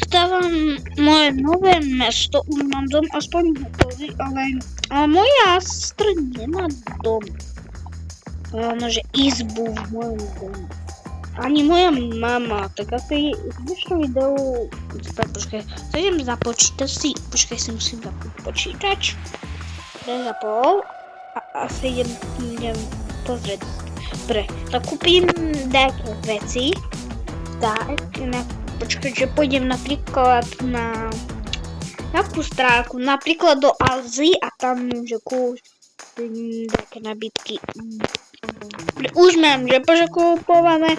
Stávam moje nové mesto, už mám dom aspoň hotový, ale moja sestra nemá dom. Že izbu v mojom domu. Ani moja mama, tak asi v dnešnom videu, počkaj, idem na počítač si, počkaj, si musím zapnúť počítač. Zapol a asi idem pozrieť. Dobre, tak kúpim nejaké veci, tak, počkaj, že pôjdem napríklad na nejakú stránku, napríklad do Alzy a tam, že kúpim nejaké nabídky. Už mám, že požakupované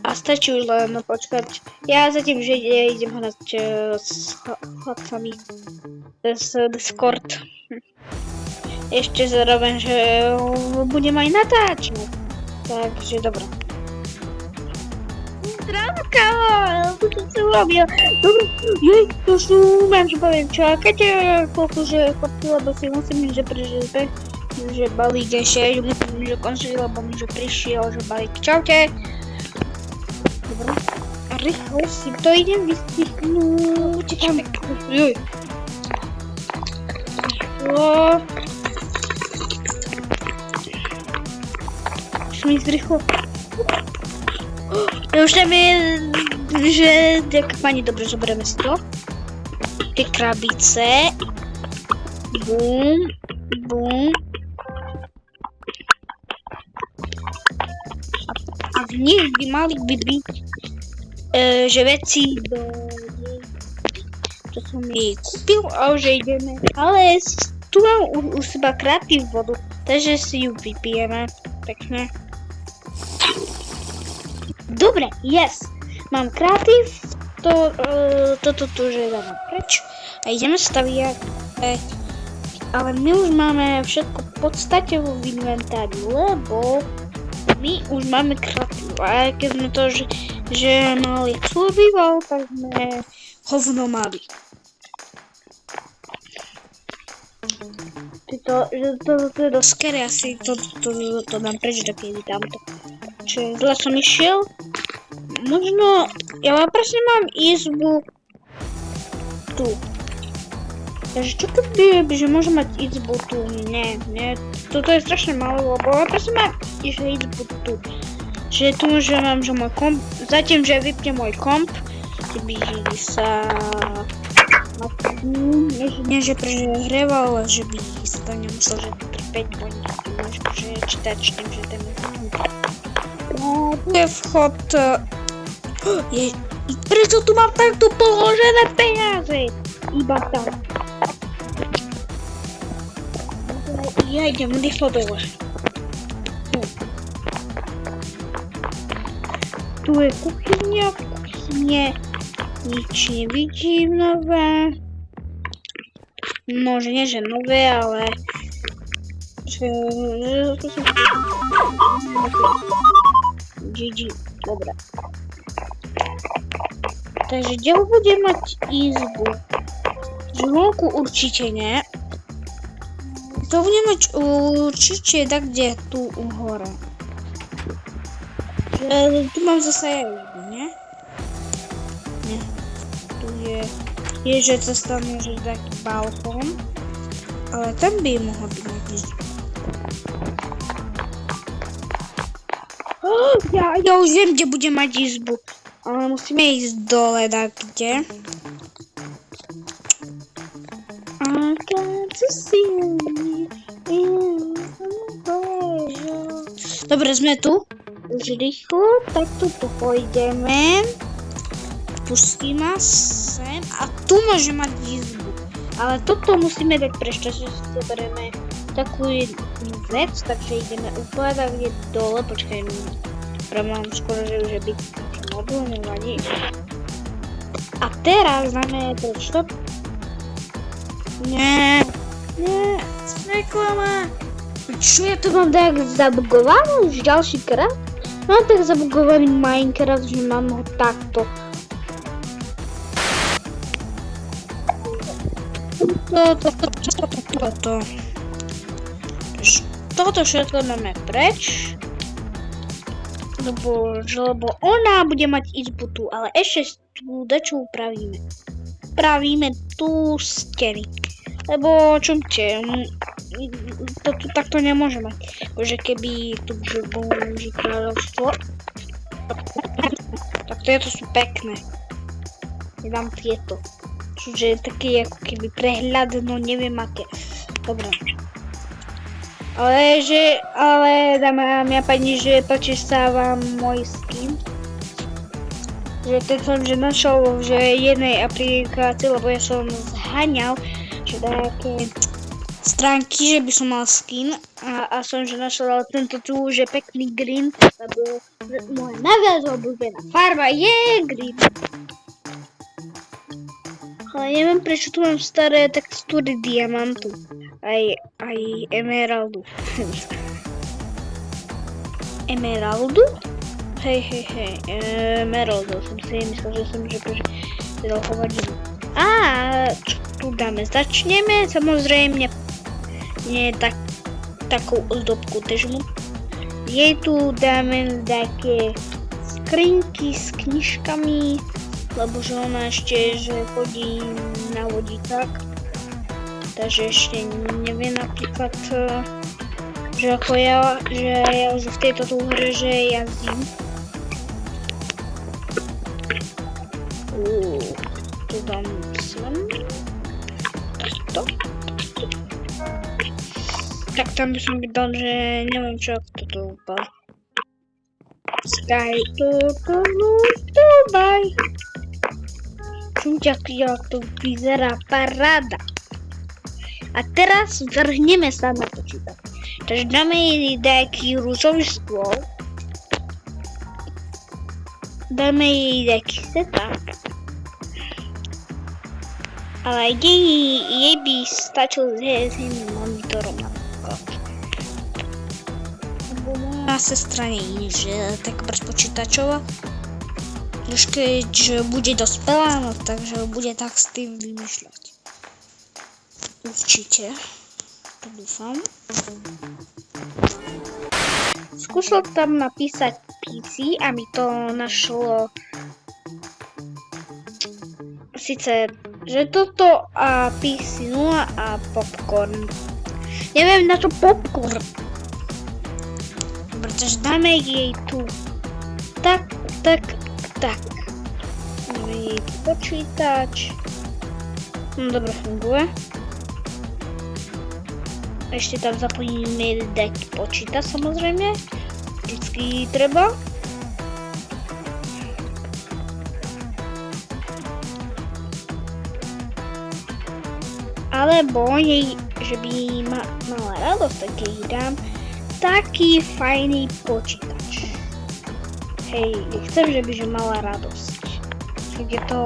a stačí už len počkať. Ja zatím, že idem hrať s chlapcami cez Discord. Ešte zároveň, že budem aj natáčať. Takže dobré. Zdravím, kámo, čo si urobil? Dobre, jej, to sú, mám, že poviem čakať, koľko, že chlapci, lebo si musím, že prežiť. Že balík ešte, musím, že končí, lebo mi, že prišiel, že balík. Čaute. Dobre. A rýchlo si to idem vystihnúť. Čakám. Juj. Rýchlo. Už mi ísť rýchlo. Už tam je, že ďakujem pani, dobre, zoberieme si to. Tie krabice. Bum. Bum. A v nich by mali byť, že veci do čo som jej kúpil a už ideme. Ale tu mám u seba kreatív vodu, takže si ju vypijeme pekne. Dobre, yes, mám kreatív, toto tu už dávam preč a ideme staviať. Ale my už máme všetko v podstate vo inventári, lebo my už máme kreatív. A keď sme to, že mali survival, tak sme hovno mali. To je dosť scary, asi to dám preč, takedy tamto. Čiže zle som išiel. Možno, ja presne mám izbu tu. Takže čo keby, že môžem mať izbu tu? Nie, toto je strašne malo, lebo ja presne mám izbu tu. Čiže tu že mám, že môj komp, zatím, že vypnem môj komp, keby sa nie, že prehreval, ale že by sa to nemusel, že trpeť, bo tu máš, že čítať, že ten no, tu je vchod. Prečo tu mám takto položené peniaze? Iba tam. Ja idem rýchlo dole. Tu je kuchyňa, nič nevidím nové. No, že nie, že nové, ale GG, dobre. Takže kde budem mať izbu? Zvonku určite nie. To budem mať určite tak, kde tu hore. Tu mám zase izbu, nie? Nie. Tu je že cesta môže taký balkón. Ale tam by mohol byť mať izbu. Ja už viem, kde budem mať izbu. Ale musíme ísť dole, tak kde? Dobre, sme tu. Už rýchlo, tak tu pôjdeme. Pustí nás sem a tu môže mať izbu. Ale toto musíme dať preč, že si zoberieme takú jednu vec, takže ideme úplne tak dole, počkaj, mám skoro, že byť mobil, nevadí. A teraz dáme preč to. Nie, reklama. Čo ja to mám tak zabugované už ďalší krát? Mám tak zabugovaný Minecraft, že mám ho takto. Toto všetko dáme preč. Lebo ona bude mať izbu tu, ale ešte tu dačo upravíme. Pravíme tu steny. Lebo čumte, to tu takto nemôže mať. Bože, keby tu bolo že kráľovstvo, tak tieto sú pekné. Ja dám tieto. Čiže také ako keby prehľad, no neviem aké. Dobre. Ale dámy a pani, že páči sa vám môj skin. Že ten som že našiel že jednej aplikácii, lebo ja som zháňal že nejaké stránky, že by som mal skin a som že našiel tento tu, že pekný green, lebo moja najviac obľúbená farba je green. Ale neviem prečo tu mám staré textúry diamantu, aj emeraldu. Emeraldu? Hej, emeraldu, som si myslel, že som že predal hovadinu. A čo tu dáme? Začneme samozrejme nie takou ozdobku težmu. Jej tu dáme také skrinky s knižkami, lebo že ona ešte že chodí na vodíkach. Takže ešte neviem napríklad, že ako ja, že ja už v tejto tu hre, že jazdím. Tu dám sem. Takto. Tak tam by som dal, že neviem čo, ako toto upal. Sky to Dubai. Čumťak, jak to vyzerá paráda. A teraz vrhneme sa na počítač. Takže dáme jej nejaký rúžový stôl. Dáme jej nejaký setup. Ale jej by stačil s iným monitorom napríklad. Lebo moja sestra nie je že tak počítačová. Už keď bude dospelá, no takže bude tak s tým vymýšľať. Určite. To dúfam. Skúšal tam napísať PC a mi to našlo síce, že toto a PC 0 a popcorn. Neviem na čo popcorn. Pretože dáme jej tu tak. Dáme jej počítač. No dobre funguje. Ešte tam zapojíme nejaký počítač samozrejme. Vždycky treba. Alebo jej, že by mala radosť, tak jej dám taký fajný počítač. Hej, chcem, že by mala radosť. Keď je to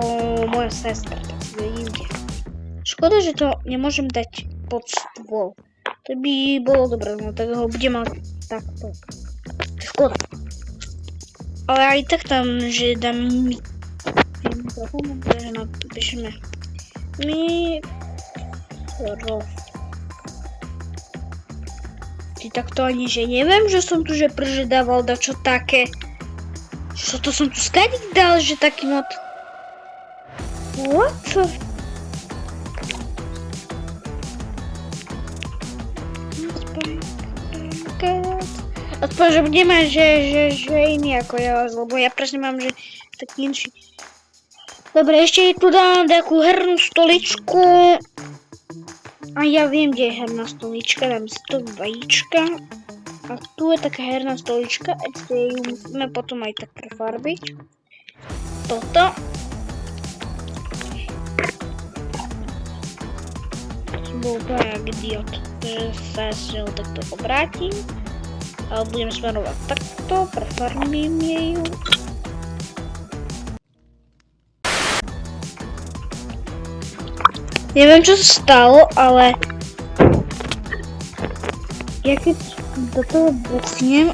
moja sestra, tak si to ide. Škoda, že to nemôžem dať pod stôl. To by bolo dobré, no tak ho budem mať takto. Škoda. Ale aj tak tam, že dám mikrofón, že napíšeme Ty takto ani, že neviem, že som tu že prežedával dačo také. Čo to som tu skadík dal, že taký mod. What? Aspoň, že bude mať, že iný ako ja, lebo ja presne mám, že taký inší. Dobre, ešte tu dám takú hernú stoličku. A ja viem, kde je herná stolička, dám si to vajíčka. A tu je taká herná stolička, ešte ju musíme potom aj tak prefarbiť. Toto. Bol to jak idiot, že sa s ňou takto obrátim. Ale budem smerovať takto, prefarbím jej ju. Neviem, čo sa stalo, ale ja keď do toho buchnem,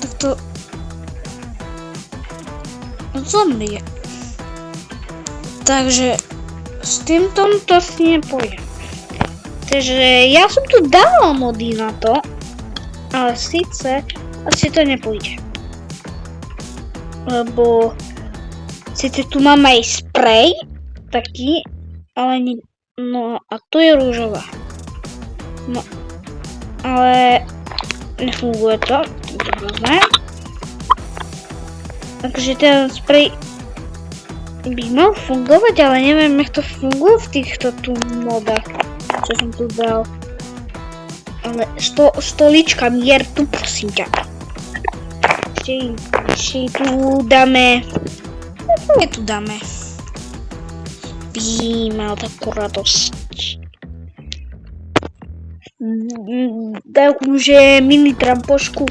tak to zomrie. Takže s týmto to si nepôjdem. Takže ja som tu dala mody na to, ale síce asi to nepôjde. Lebo Sice tu máme aj sprej, taký, ale nie, no a tu je rúžová. No, ale nefunguje to, dobré. Takže ten sprej by mal fungovať, ale neviem, jak to funguje v týchto tu modách, čo som tu dal. Ale stolička, mier tu, prosím ťa. Ešte tu dáme. Čo tu dáme? By mal takú radosť. Takže mini trampošku.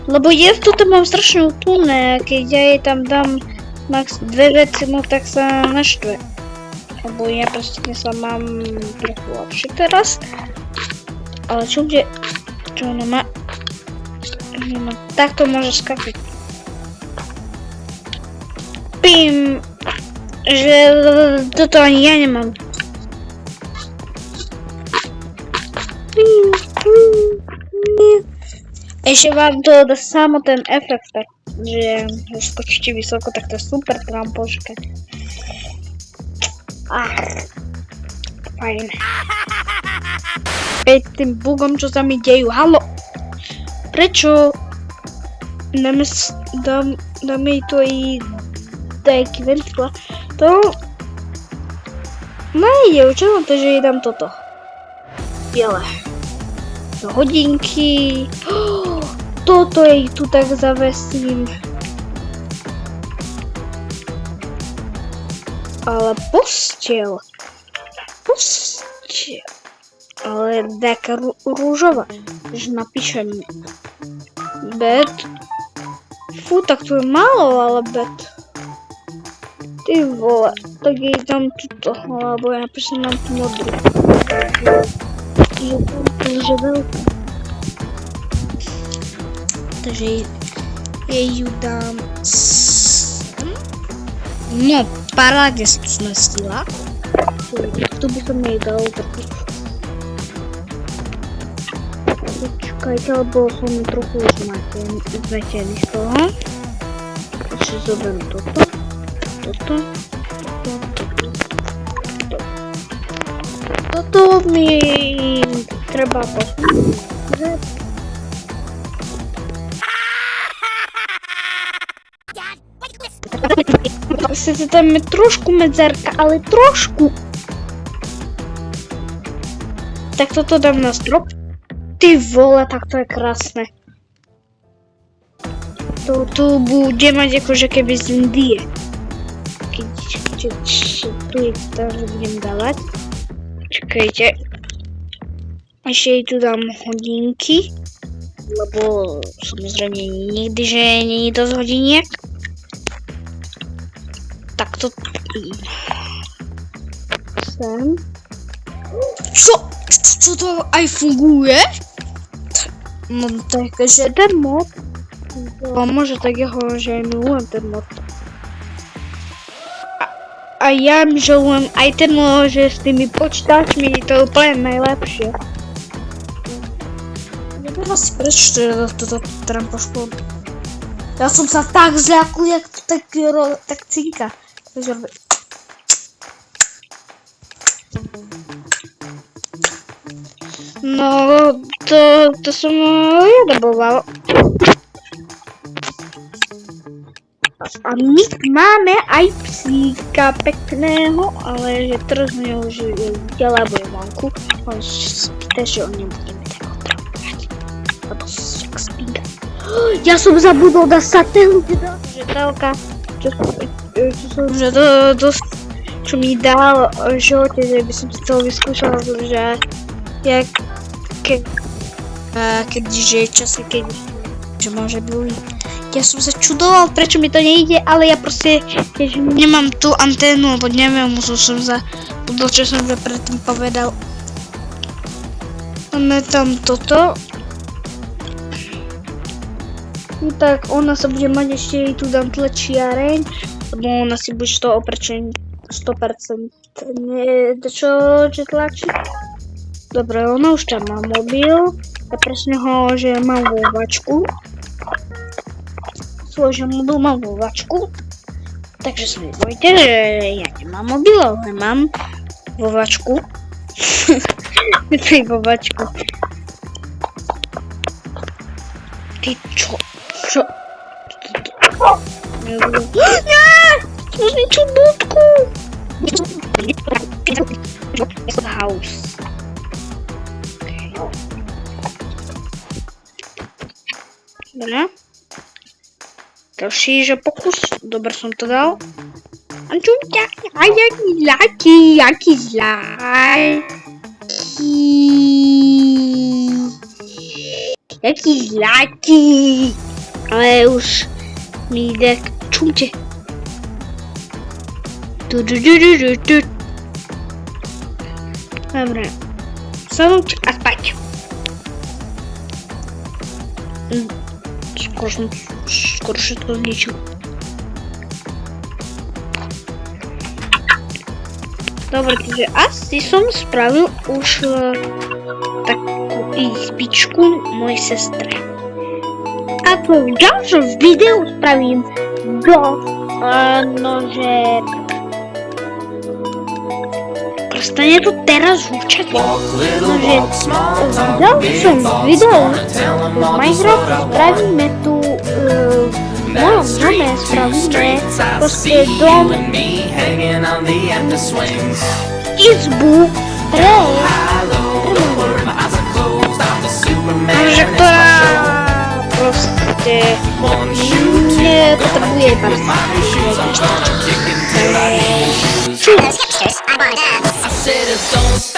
Lebo ja tu tam mám strašne úplné, keď ja jej tam dám max 2 veci, no tak sa naštve. Lebo ja proste sa mám trochu lepšie teraz. Ale čo bude? Čo ona má? No, takto môže skakať. Pím! Že toto ani ja nemám. Ešte vám to dá samo ten efekt, že skočíte vysoko, tak to je super trampoška. Fajn. Tým bugom, čo sa mi dejú. Halo! Prečo? Dáme jej to i taký ventila. To... Nejde, čo na to, že jej dám toto. Biele. Hodinky. Toto jej tu tak zavesím. Ale posteľ. Ale taká rúžová. Takže napíšem bed. Fú, tak to je málo, ale bed. Ty vole, tak jej dám tuto, alebo ja napíšem nám tu modrú. Takže veľkú. Takže jej ju dám no, parádne som smestila. Tu by som jej dal takú. Počkajte, lebo som trochu zmetený z toho. Takže zoberiem toto. Toto mi treba poslúžiť. Sice tam je trošku medzerka, ale trošku. Tak toto dám na strop. Ty vole, tak to je krásne. To tu bude mať akože keby z Indie. Keď tu je to, že budem dávať. Čakajte. Ešte jej tu dám hodinky. Lebo samozrejme nikdy, že nie je dosť hodiniek. Tak to... Sem. Čo to aj funguje? No takže ten mod. Môže tak jeho, že aj milujem ten mod. A ja milujem aj ten mod, že s tými počítačmi to je úplne najlepšie. Neviem si prečo toto trampošku. Ja som sa tak zľakol, jak to tak cinka. No, to som jedoboval. A my máme aj psíka pekného, ale že teraz z neho už ďalej vonku. On spýta, že on nebudeme tak otravovať. Lebo však spíka. Ja som zabudol na satelite, že telka, čo mi dal v živote, že by som si to vyskúšala, že jak keďže časy, keď že môže byť. Ja som sa čudoval, prečo mi to nejde, ale ja proste, keď nemám tú anténu, alebo neviem, musel som zabudol, čo som sa predtým povedal. Máme tam toto. Tak ona sa bude mať ešte, tu dám tlačiareň, lebo ona si bude z toho oprečeň 100% čo tlačí. Dobre, ona už tam má mobil, a presne ho, že mám vovačku. Svojže modul mám vovačku. Takže si nebojte, že ja nemám mobil, ale mám vovačku. Pri vovačku. Ty čo? Čo? Nie! Som zničil budku! House. Dobre. Ďalší, že pokus. Dobre som to dal. Ančuňka, a jaký zlatý. Jaký zlatý. Ale už mi ide k čunte. Dobre. Sadnúť a spať. Skoro všetko zničil. Dobre, takže asi som spravil už takú izbičku mojej sestre. A to v ďalšom videu spravím nože prestane to teraz zvučať. Nože v ďalšom videu v Minecraft spravíme tu v mojom dome spravíme proste dom izbu pre nože ktorá proste nepotrebuje I said, don't